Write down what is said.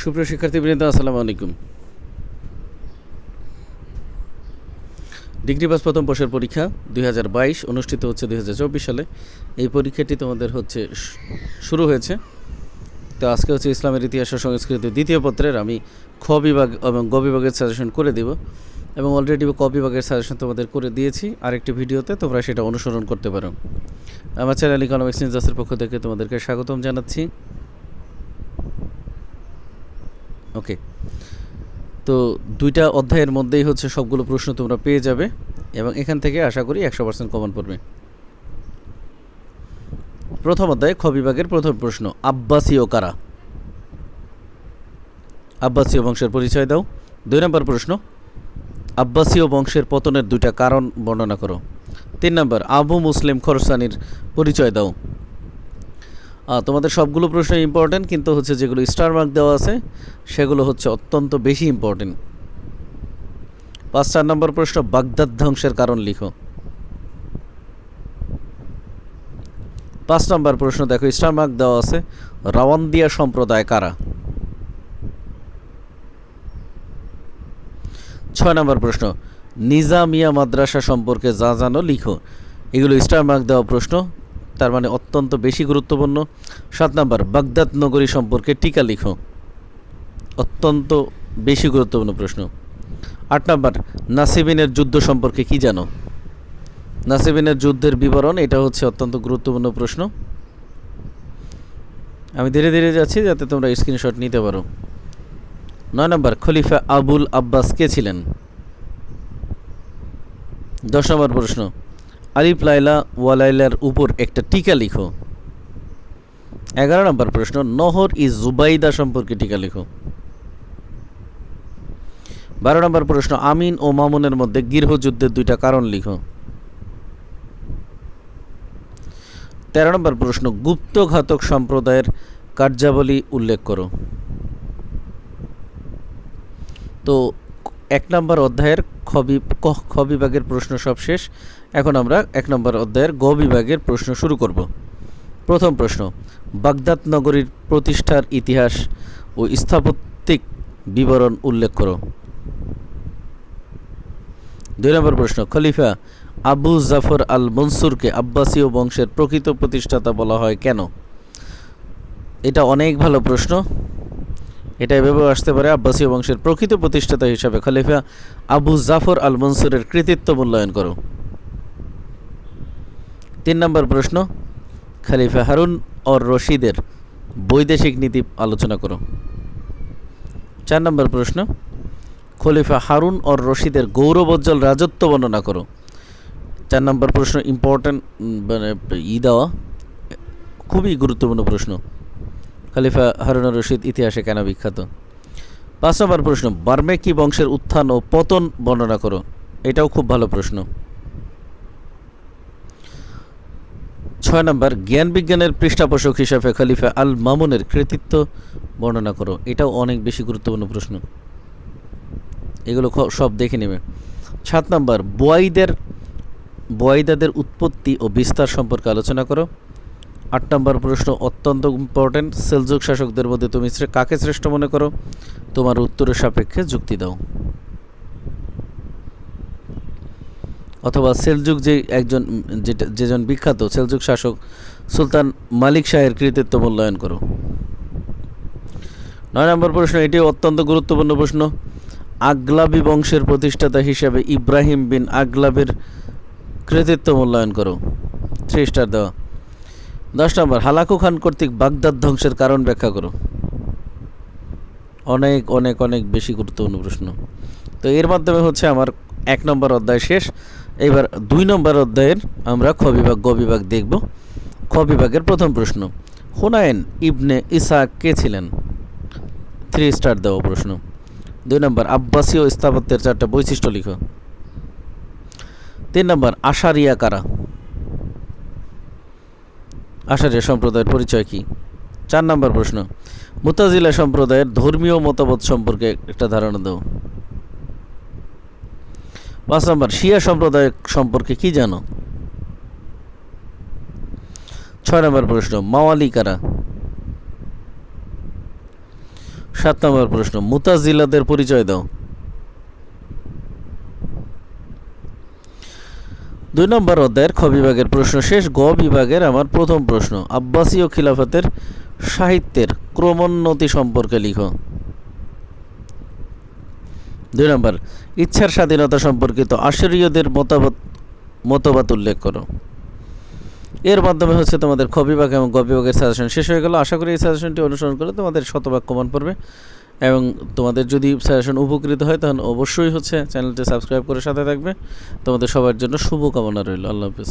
সুপ্রিয় শিক্ষার্থীবৃন্দ, আসসালামু আলাইকুম। ডিগ্রি পাস প্রথম বর্ষের পরীক্ষা 2022 অনুষ্ঠিত হচ্ছে 2024 সালে। এই পরীক্ষাটি তোমাদের শুরু হয়েছে। তো আজকে হচ্ছে ইসলামের ইতিহাস ও সংস্কৃতি দ্বিতীয় পত্রের আমি খ বিভাগ এবং গ বিভাগের সাজেশন করে দিব, এবং অলরেডি ক বিভাগের সাজেশন তোমাদের করে দিয়েছি আরেকটি ভিডিওতে, তোমরা সেটা অনুসরণ করতে পারো। আমার চ্যানেল ইকোনমিক্স নিউজের পক্ষ থেকে তোমাদেরকে স্বাগতম জানাচ্ছি। ওকে, তো দুইটা অধ্যায়ের মধ্যেই হচ্ছে সবগুলো প্রশ্ন তোমরা পেয়ে যাবে, এবং এখান থেকে আশা করি 100% কমন পড়বে। প্রথম অধ্যায়ে খ বিভাগের প্রথম প্রশ্ন, আব্বাসীয় কারা? আব্বাসীয় বংশের পরিচয় দাও। 2 নম্বর প্রশ্ন, আব্বাসীয় বংশের পতনের দুইটা কারণ বর্ণনা করো। 3 নম্বর, আবু মুসলিম খোরসানির পরিচয় দাও। তোমাদের সবগুলো প্রশ্ন ইম্পর্টেন্ট, কিন্তু হচ্ছে যেগুলো স্টার মার্ক দেওয়া আছে সেগুলো হচ্ছে অত্যন্ত বেশি ইম্পর্টেন্ট। 4 নম্বর প্রশ্ন, বাগদাদ ধ্বংসের কারণ লিখো। 5 নম্বর প্রশ্ন দেখো, স্টার মার্ক দেওয়া আছে, রাওয়ান্দিয়া সম্প্রদায় কারা? 6 নম্বর প্রশ্ন, নিজামিয়া মাদ্রাসা সম্পর্কে যা জানো লিখো। এগুলো স্টার মার্ক দেওয়া প্রশ্ন, তার মানে অত্যন্ত বেশি গুরুত্বপূর্ণ। 7 নম্বর, বাগদাদ নগরী সম্পর্কে টিকা লিখো। অত্যন্ত বেশি গুরুত্বপূর্ণ প্রশ্ন। 8 নম্বর, নাসিবিনের যুদ্ধ সম্পর্কে কি জানো? নাসিবিনের যুদ্ধের বিবরণ, এটা হচ্ছে অত্যন্ত গুরুত্বপূর্ণ প্রশ্ন। আমি ধীরে ধীরে যাচ্ছি যাতে তোমরা স্ক্রিনশট নিতে পারো। 9 নম্বর, খলিফা আবুল আব্বাস কে ছিলেন? 10 নম্বর প্রশ্ন, আলিফ লাইলা ওয়ালাইলার উপর একটা টিকা লিখো। 11 নম্বর প্রশ্ন, নহর ই জুবাইদা সম্পর্কে টিকা লিখো। 12 নম্বর প্রশ্ন, আমিন ও মামুনের মধ্যে গৃহযুদ্ধের দুইটা কারণ লিখো। 13 নম্বর প্রশ্ন, গুপ্তঘাতক সম্প্রদায়ের কার্যাবলী উল্লেখ করো। তো 1 নম্বর অধ্যায়ের খ বিভাগের প্রশ্ন সব শেষ। এখন আমরা 1 নম্বর অধ্যায়ের গ বিভাগের প্রশ্ন শুরু করব। প্রথম প্রশ্ন, বাগদাদ নগরীর প্রতিষ্ঠার ইতিহাস ও স্থাপত্যিক বিবরণ উল্লেখ করো। 2 নম্বর প্রশ্ন, খলিফা আবু জাফর আল মনসুরকে আব্বাসীয় বংশের প্রকৃত প্রতিষ্ঠাতা বলা হয় কেন? এটা অনেক ভালো প্রশ্ন, এটা এভাবে আসতে পারে, আব্বাসীয় বংশের প্রকৃত প্রতিষ্ঠাতা হিসাবে খলিফা আবু জাফর আল মনসুরের কৃতিত্ব মূল্যায়ন করো। 3 নম্বর প্রশ্ন, খলিফা হারুন অর রশিদের বৈদেশিক নীতি আলোচনা করো। 4 নম্বর প্রশ্ন, খলিফা হারুন অর রশিদের গৌরবোজ্জ্বল রাজত্ব বর্ণনা করো। 4 নম্বর প্রশ্ন ইম্পর্টেন্ট, মানে দেওয়া খুবই গুরুত্বপূর্ণ প্রশ্ন, খলিফা হারুন অর রশিদ ইতিহাসে কেন বিখ্যাত। 5 নম্বর প্রশ্ন, বার্মেকি বংশের উত্থান ও পতন বর্ণনা করো। এটাও খুব ভালো প্রশ্ন। 6 নম্বর, জ্ঞান বিজ্ঞানের পৃষ্ঠপোষক হিসাবে খলিফা আল মামুনের কৃতিত্ব বর্ণনা করো। এটাও অনেক বেশি গুরুত্বপূর্ণ প্রশ্ন, এগুলো সব দেখে নেবে। 7 নম্বর, বুয়াইদাদের উৎপত্তি ও বিস্তার সম্পর্কে আলোচনা করো। 8 নম্বর প্রশ্ন অত্যন্ত ইম্পর্টেন্ট, সেলজুক শাসকদের মধ্যে তুমি কাকে শ্রেষ্ঠ মনে করো? তোমার উত্তরের সাপেক্ষে যুক্তি দাও। অথবা সেলজুক যেজন বিখ্যাত সেলজুক শাসক সুলতান মালিক শাহের কৃতিত্ব মূল্যায়ন করো। 9 নম্বর প্রশ্ন, এটিও অত্যন্ত গুরুত্বপূর্ণ প্রশ্ন, আগলাবি বংশের প্রতিষ্ঠাতা হিসাবে ইব্রাহিম বিন আগলাবের কৃতিত্ব মূল্যায়ন করো। 3 স্টার দেওয়া। 10 নম্বর, হালাকু খান কর্তৃক বাগদাদ ধ্বংসের কারণ ব্যাখ্যা করো। অনেক অনেক অনেক বেশি গুরুত্বপূর্ণ প্রশ্ন। তো এর মাধ্যমে হচ্ছে আমার 1 নম্বর অধ্যায় শেষ। এবার 2 নম্বর অধ্যায়ের আমরা খ বিভাগ গ বিভাগ দেখব। খ বিভাগের প্রথম প্রশ্ন, হুনায়ন ইবনে ইসহাক কে ছিলেন? 3 স্টার দেওয়া প্রশ্ন। 2 নম্বর, আব্বাসীয় স্থাপত্যের 4টা বৈশিষ্ট্য লিখো। 3 নম্বর, আশারিয়া কারা? আশারিয়া সম্প্রদায়ের পরিচয় কি? 4 নম্বর প্রশ্ন, মুতাজিলা সম্প্রদায়ের ধর্মীয় মতবাদ সম্পর্কে একটা ধারণা দাও। 5 নম্বর, শিয়া সম্প্রদায় সম্পর্কে কি জানো? 6 নম্বর প্রশ্ন, মাওয়ালি কারা? 7 নম্বর প্রশ্ন, মুতাজিলাদের পরিচয় দাও। 2 নম্বর অধ্যায়ের খ বিভাগের প্রশ্ন শেষ। গ বিভাগের আমার প্রথম প্রশ্ন, আব্বাসীয় খিলাফতের সাহিত্যের ক্রমোন্নতি সম্পর্কে লিখো। 2 নম্বর, ইচ্ছার স্বাধীনতা সম্পর্কিত আশরীয়দের মতবাদ উল্লেখ করো। এর মাধ্যমে হচ্ছে তোমাদের খ বিভাগ এবং গ বিভাগের সাজেশন শেষ হয়ে গেল। আশা করি এই সাজেশনটি অনুসরণ করে তোমাদের শতভাগ কমন পড়বে, এবং তোমাদের যদি সাজেশন উপকৃত হয় তখন অবশ্যই হচ্ছে চ্যানেলটি সাবস্ক্রাইব করে সাথে থাকবে। তোমাদের সবার জন্য শুভকামনা রইল। আল্লাহ হাফেজ।